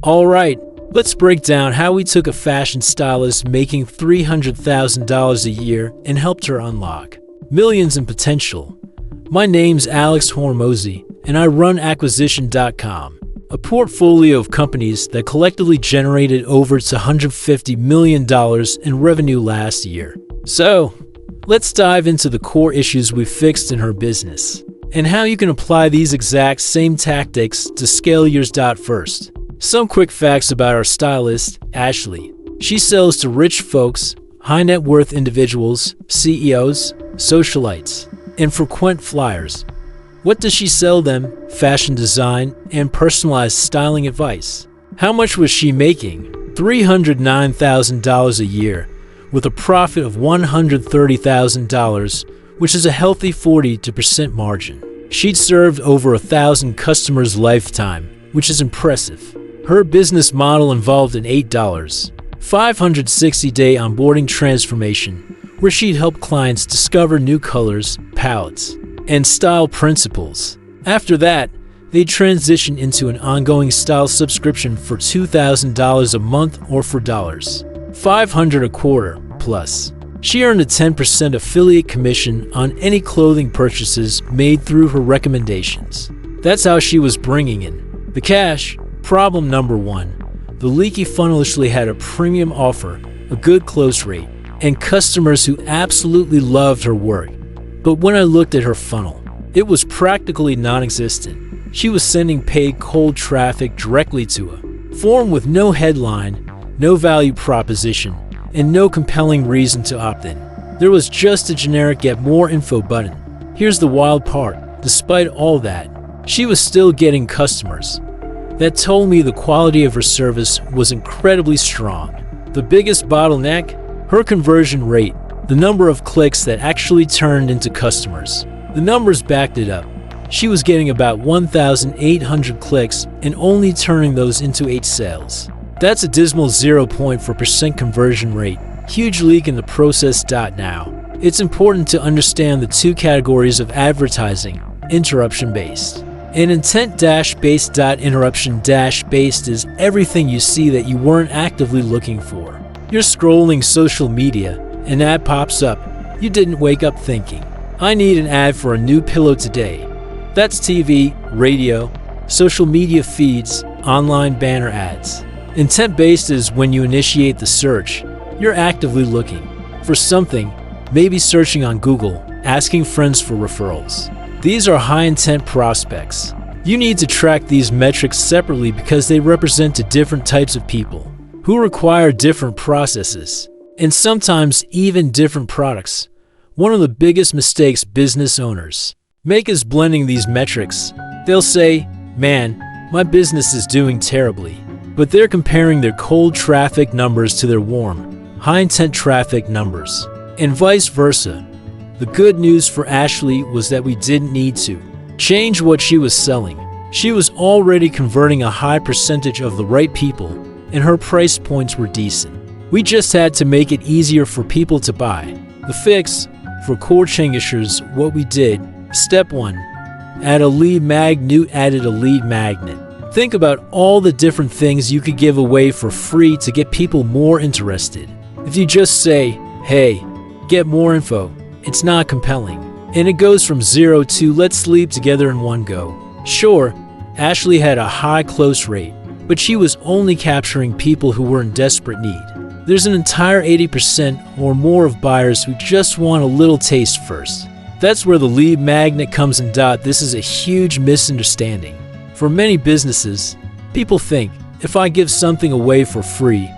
Alright, let's break down how we took a fashion stylist making $300,000 a year and helped her unlock millions in potential. My name's Alex Hormozy, and I run acquisition.com, a portfolio of companies that collectively generated over $150 million in revenue last year. So, let's dive into the core issues we fixed in her business, and how you can apply these exact same tactics to scale yours. First, some quick facts about our stylist, Ashley. She sells to rich folks, high net worth individuals, CEOs, socialites, and frequent flyers. What does she sell them? Fashion design and personalized styling advice. How much was she making? $309,000 a year, with a profit of $130,000, which is a healthy 40% margin. She'd served over 1,000 customers lifetime, which is impressive. Her business model involved an $8, 560-day onboarding transformation, where she'd help clients discover new colors, palettes, and style principles. After that, they transition into an ongoing style subscription for $2,000 a month or for $500 a quarter plus. She earned a 10% affiliate commission on any clothing purchases made through her recommendations. That's how she was bringing in the cash. Problem number one, the leaky funnel. Ashley had a premium offer, a good close rate, and customers who absolutely loved her work. But when I looked at her funnel, it was practically non-existent. She was sending paid cold traffic directly to a form with no headline, no value proposition, and no compelling reason to opt in. There was just a generic "get more info" button. Here's the wild part. Despite all that, she was still getting customers. That told me the quality of her service was incredibly strong. The biggest bottleneck? Her conversion rate. The number of clicks that actually turned into customers. The numbers backed it up. She was getting about 1,800 clicks and only turning those into 8 sales. That's a dismal 0.4% conversion rate. Huge leak in the process. Now, it's important to understand the two categories of advertising: interruption-based and intent-based. Interruption-based is everything you see that you weren't actively looking for. You're scrolling social media, an ad pops up. You didn't wake up thinking, "I need an ad for a new pillow today." That's TV, radio, social media feeds, online banner ads. Intent-based is when you initiate the search. You're actively looking for something, maybe searching on Google, asking friends for referrals. These are high-intent prospects. You need to track these metrics separately because they represent to different types of people who require different processes, and sometimes even different products. One of the biggest mistakes business owners make is blending these metrics. They'll say, "Man, my business is doing terribly," but they're comparing their cold traffic numbers to their warm, high-intent traffic numbers, and vice versa. The good news for Ashley was that we didn't need to change what she was selling. She was already converting a high percentage of the right people, and her price points were decent. We just had to make it easier for people to buy. The fix for core changers, what we did. Step 1. Add a lead magnet. Added a lead magnet. Think about all the different things you could give away for free to get people more interested. If you just say, "Hey, get more info," it's not compelling. And it goes from 0 to "let's sleep together" in one go. Sure, Ashley had a high close rate, but she was only capturing people who were in desperate need. There's an entire 80% or more of buyers who just want a little taste first. That's where the lead magnet comes in. This is a huge misunderstanding. For many businesses, people think, if I give something away for free,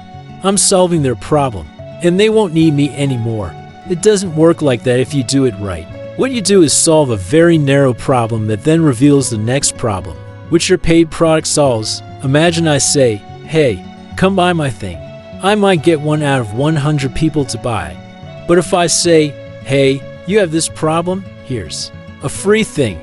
I'm solving their problem, and they won't need me anymore. It doesn't work like that if you do it right. What you do is solve a very narrow problem that then reveals the next problem, which your paid product solves. Imagine I say, "Hey, come buy my thing." I might get 1 out of 100 people to buy. But if I say, "Hey, you have this problem? Here's a free thing,"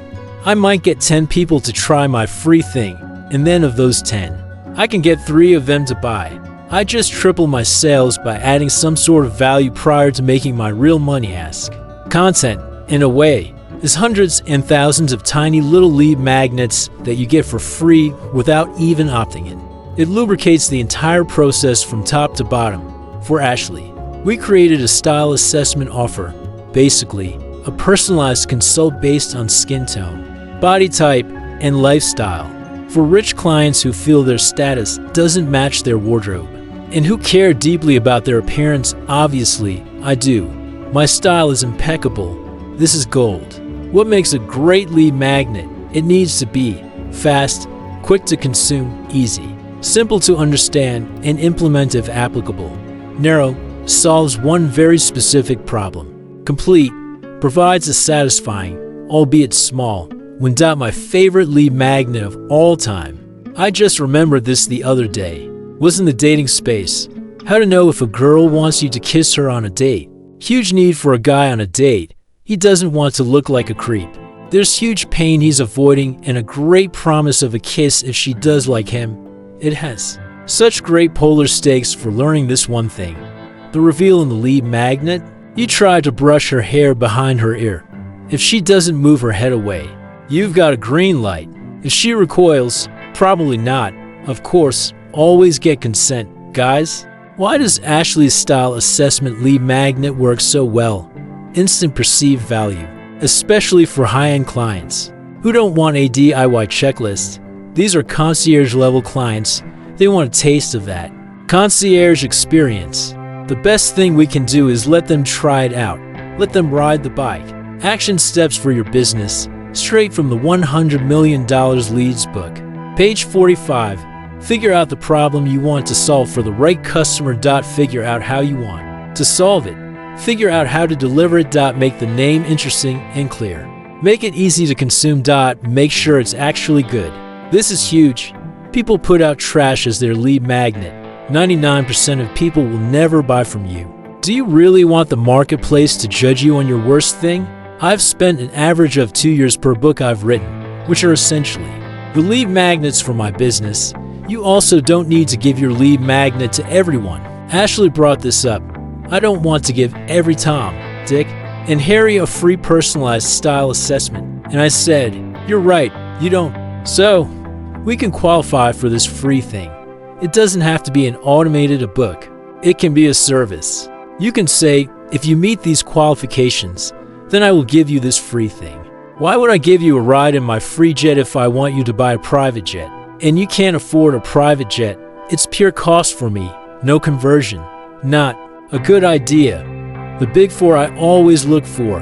I might get 10 people to try my free thing, and then of those 10, I can get 3 of them to buy. I just triple my sales by adding some sort of value prior to making my real money ask. Content, in a way, is hundreds and thousands of tiny little lead magnets that you get for free without even opting in. It lubricates the entire process from top to bottom. For Ashley, we created a style assessment offer, basically a personalized consult based on skin tone, body type, and lifestyle. For rich clients who feel their status doesn't match their wardrobe, and who care deeply about their appearance, obviously, I do. My style is impeccable. This is gold. What makes a great lead magnet? It needs to be fast, quick to consume, easy, simple to understand, and implement if applicable. Narrow, solves one very specific problem. Complete, provides a satisfying, albeit small, my favorite lead magnet of all time. I just remembered this the other day. Was in the dating space. How to know if a girl wants you to kiss her on a date. Huge need for a guy on a date. He doesn't want to look like a creep. There's huge pain he's avoiding and a great promise of a kiss if she does like him. It has such great polar stakes for learning this one thing. The reveal in the lead magnet? You try to brush her hair behind her ear. If she doesn't move her head away, you've got a green light. If she recoils, probably not. Of course, always get consent. Guys, why does Ashley's style assessment lead magnet work so well? Instant perceived value, especially for high-end clients who don't want a DIY checklist. These are concierge-level clients. They want a taste of that concierge experience. The best thing we can do is let them try it out. Let them ride the bike. Action steps for your business, straight from the $100 million leads book. Page 45. Figure out the problem you want to solve for the right customer. Figure out how you want to solve it. Figure out how to deliver it. Make the name interesting and clear. Make it easy to consume. Make sure it's actually good. This is huge. People put out trash as their lead magnet. 99% of people will never buy from you. Do you really want the marketplace to judge you on your worst thing? I've spent an average of 2 years per book I've written, which are essentially the lead magnets for my business. You also don't need to give your lead magnet to everyone. Ashley brought this up. I don't want to give every Tom, Dick, and Harry a free personalized style assessment. And I said, you're right, you don't. So, we can qualify for this free thing. It doesn't have to be an automated book. It can be a service. You can say, if you meet these qualifications, then I will give you this free thing. Why would I give you a ride in my free jet if I want you to buy a private jet? And you can't afford a private jet. It's pure cost for me, no conversion. Not a good idea. The big four I always look for: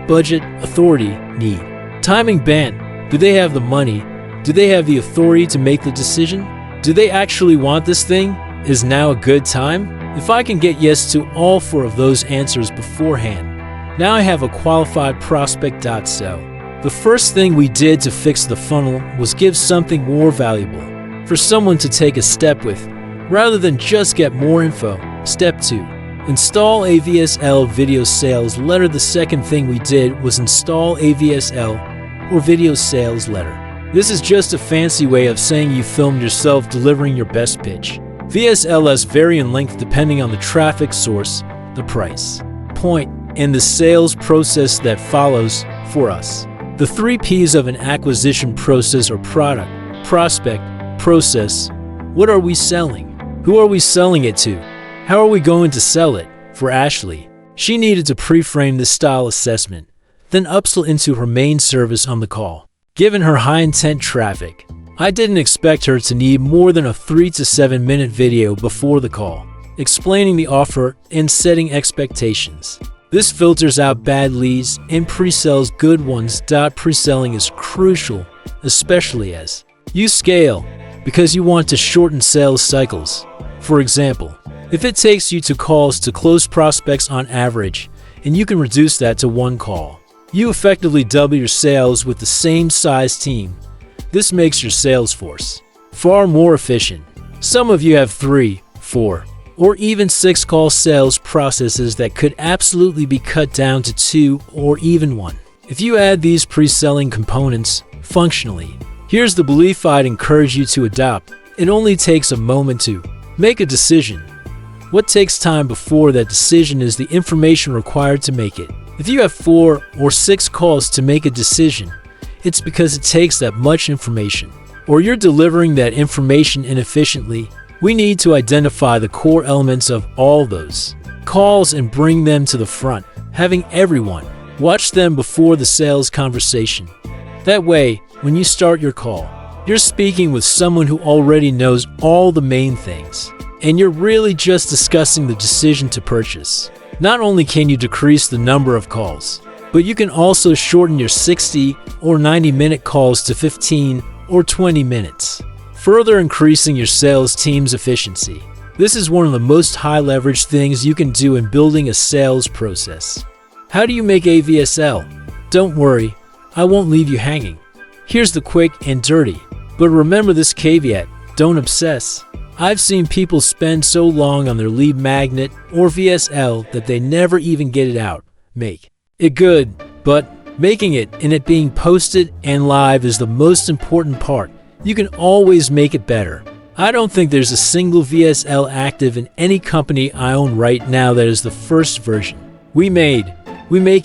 budget, authority, need. Timing band. Do they have the money? Do they have the authority to make the decision? Do they actually want this thing? Is now a good time? If I can get yes to all four of those answers beforehand, now I have a qualified prospect. So, the first thing we did to fix the funnel was give something more valuable for someone to take a step with, rather than just get more info. Step 2. Install a VSL video sales letter. The second thing we did was install a VSL or video sales letter. This is just a fancy way of saying you filmed yourself delivering your best pitch. VSLs vary in length depending on the traffic source, the price point, and the sales process that follows. For us, the 3 P's of an acquisition process are product, prospect, process. What are we selling? Who are we selling it to? How are we going to sell it? For Ashley, she needed to pre-frame the style assessment, then upsell into her main service on the call. Given her high-intent traffic, I didn't expect her to need more than a 3 to 7 minute video before the call, explaining the offer and setting expectations. This filters out bad leads and pre-sells good ones. Pre-selling is crucial, especially as you scale, because you want to shorten sales cycles. For example, if it takes you 2 calls to close prospects on average, and you can reduce that to 1 call, you effectively double your sales with the same size team. This makes your sales force far more efficient. Some of you have 3, 4, or even 6 call sales processes that could absolutely be cut down to 2 or even 1. If you add these pre-selling components functionally, here's the belief I'd encourage you to adopt. It only takes a moment to make a decision. What takes time before that decision is the information required to make it. If you have 4 or 6 calls to make a decision, it's because it takes that much information. or you're delivering that information inefficiently, we need to identify the core elements of all those calls and bring them to the front, having everyone watch them before the sales conversation. That way, when you start your call, you're speaking with someone who already knows all the main things, and you're really just discussing the decision to purchase. Not only can you decrease the number of calls, but you can also shorten your 60 or 90-minute calls to 15 or 20 minutes, further increasing your sales team's efficiency. This is one of the most high-leverage things you can do in building a sales process. How do you make a VSL? Don't worry, I won't leave you hanging. Here's the quick and dirty. But remember this caveat, don't obsess. I've seen people spend so long on their lead magnet or VSL that they never even get it out. Make it good, but making it and it being posted and live is the most important part. You can always make it better. I don't think there's a single VSL active in any company I own right now that is the first version. We make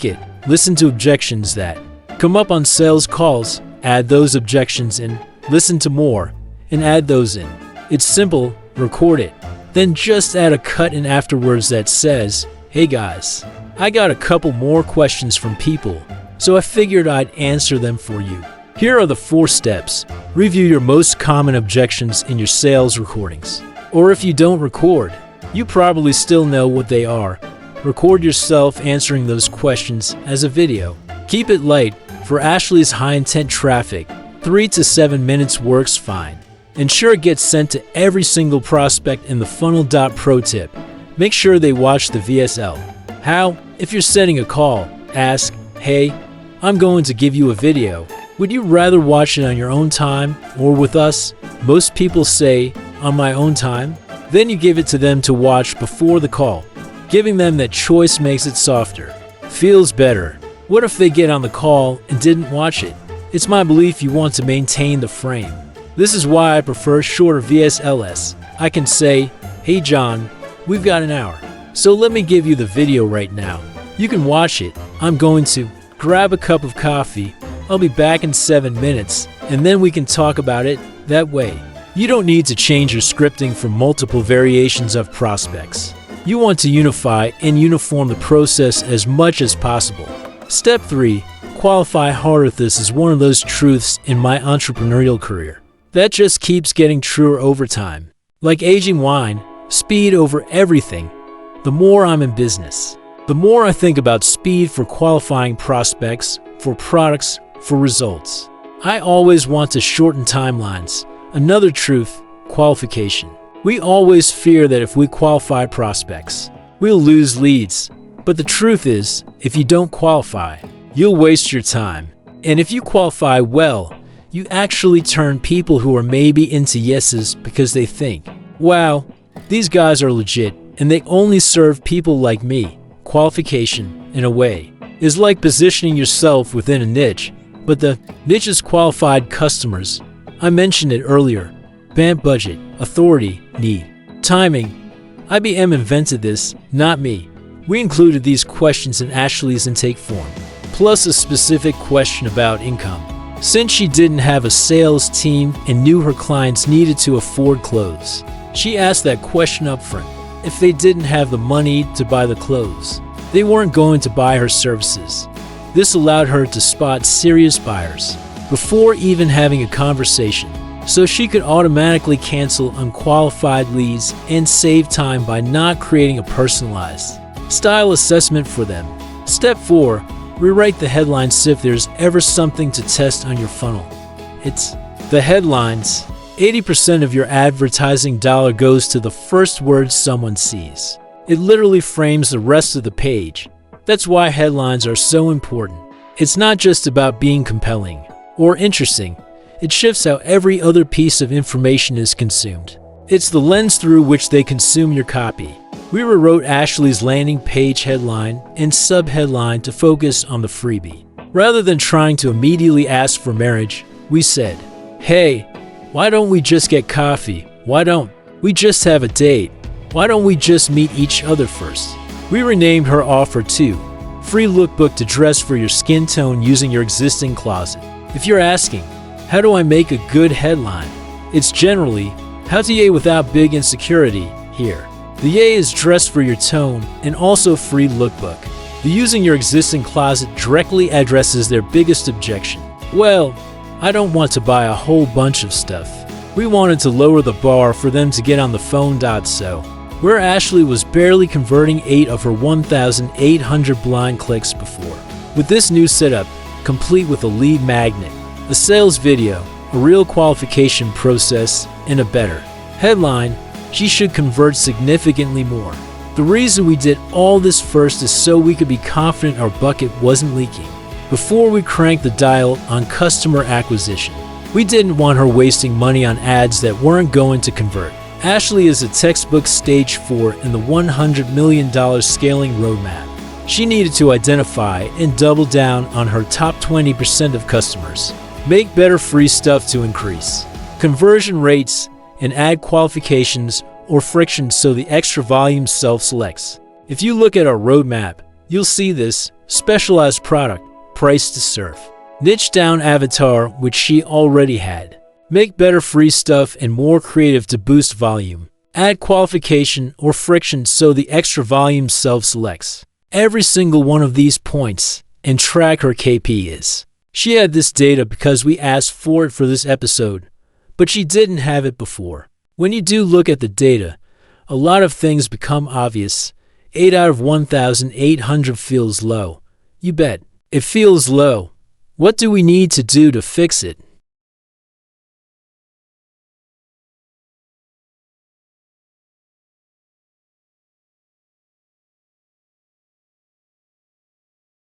it, listen to objections that come up on sales calls, add those objections in, listen to more, and add those in. It's simple, record it. Then just add a cut in afterwards that says, hey guys, I got a couple more questions from people, so I figured I'd answer them for you. Here are the 4 steps. Review your most common objections in your sales recordings. Or if you don't record, you probably still know what they are. Record yourself answering those questions as a video. Keep it light. For Ashley's high-intent traffic, 3 to 7 minutes works fine. Ensure it gets sent to every single prospect in the funnel. Pro tip: make sure they watch the VSL. How? If you're setting a call, ask, hey, I'm going to give you a video. Would you rather watch it on your own time or with us? Most people say, on my own time. Then you give it to them to watch before the call. Giving them that choice makes it softer. Feels better. What if they get on the call and didn't watch it? It's my belief you want to maintain the frame. This is why I prefer shorter VSLs. I can say, hey John, we've got an hour, so let me give you the video right now. You can watch it. I'm going to grab a cup of coffee. I'll be back in 7 minutes, and then we can talk about it that way. You don't need to change your scripting for multiple variations of prospects. You want to unify and uniform the process as much as possible. Step 3. Qualify harder. This is one of those truths in my entrepreneurial career that just keeps getting truer over time. Like aging wine, speed over everything. The more I'm in business, the more I think about speed for qualifying prospects, for products, for results. I always want to shorten timelines. Another truth, qualification. We always fear that if we qualify prospects, we'll lose leads. But the truth is, if you don't qualify, you'll waste your time. And if you qualify well, you actually turn people who are maybe into yeses because they think, wow, these guys are legit and they only serve people like me. Qualification, in a way, is like positioning yourself within a niche, but the niche is qualified customers. I mentioned it earlier. BAMP budget, authority, need, timing. IBM invented this, not me. We included these questions in Ashley's intake form, plus a specific question about income. Since she didn't have a sales team and knew her clients needed to afford clothes, she asked that question up front. If they didn't have the money to buy the clothes, they weren't going to buy her services. This allowed her to spot serious buyers before even having a conversation, so she could automatically cancel unqualified leads and save time by not creating a personalized style assessment for them. Step 4. Rewrite the headlines. If there's ever something to test on your funnel, it's the headlines. 80% of your advertising dollar goes to the first words someone sees. It literally frames the rest of the page. That's why headlines are so important. It's not just about being compelling or interesting. It shifts how every other piece of information is consumed. It's the lens through which they consume your copy. We rewrote Ashley's landing page headline and sub-headline to focus on the freebie. Rather than trying to immediately ask for marriage, we said, hey, why don't we just get coffee? Why don't we just have a date? Why don't we just meet each other first? We renamed her offer to free lookbook to dress for your skin tone using your existing closet. If you're asking, How do I make a good headline? It's generally, how to yay without big insecurity here. The yay is dressed for your tone and also free lookbook. The using your existing closet directly addresses their biggest objection. Well, I don't want to buy a whole bunch of stuff. We wanted to lower the bar for them to get on the phone. So, where Ashley was barely converting 8 of her 1,800 blind clicks before. With this new setup, complete with a lead magnet, a sales video, a real qualification process, and a better headline, she should convert significantly more. The reason we did all this first is so we could be confident our bucket wasn't leaking before we cranked the dial on customer acquisition. We didn't want her wasting money on ads that weren't going to convert. Ashley is a textbook stage 4 in the $100 million scaling roadmap. She needed to identify and double down on her top 20% of customers. Make better free stuff to increase conversion rates and add qualifications or friction so the extra volume self-selects. If you look at our roadmap, you'll see this specialized product, price to serve, niche down avatar, which she already had. Make better free stuff and more creative to boost volume. Add qualification or friction so the extra volume self-selects every single one of these points and track her KPIs. She had this data because we asked for it for this episode, but she didn't have it before. When you do look at the data, a lot of things become obvious. 8 out of 1,800 feels low. You bet. It feels low. What do we need to do to fix it?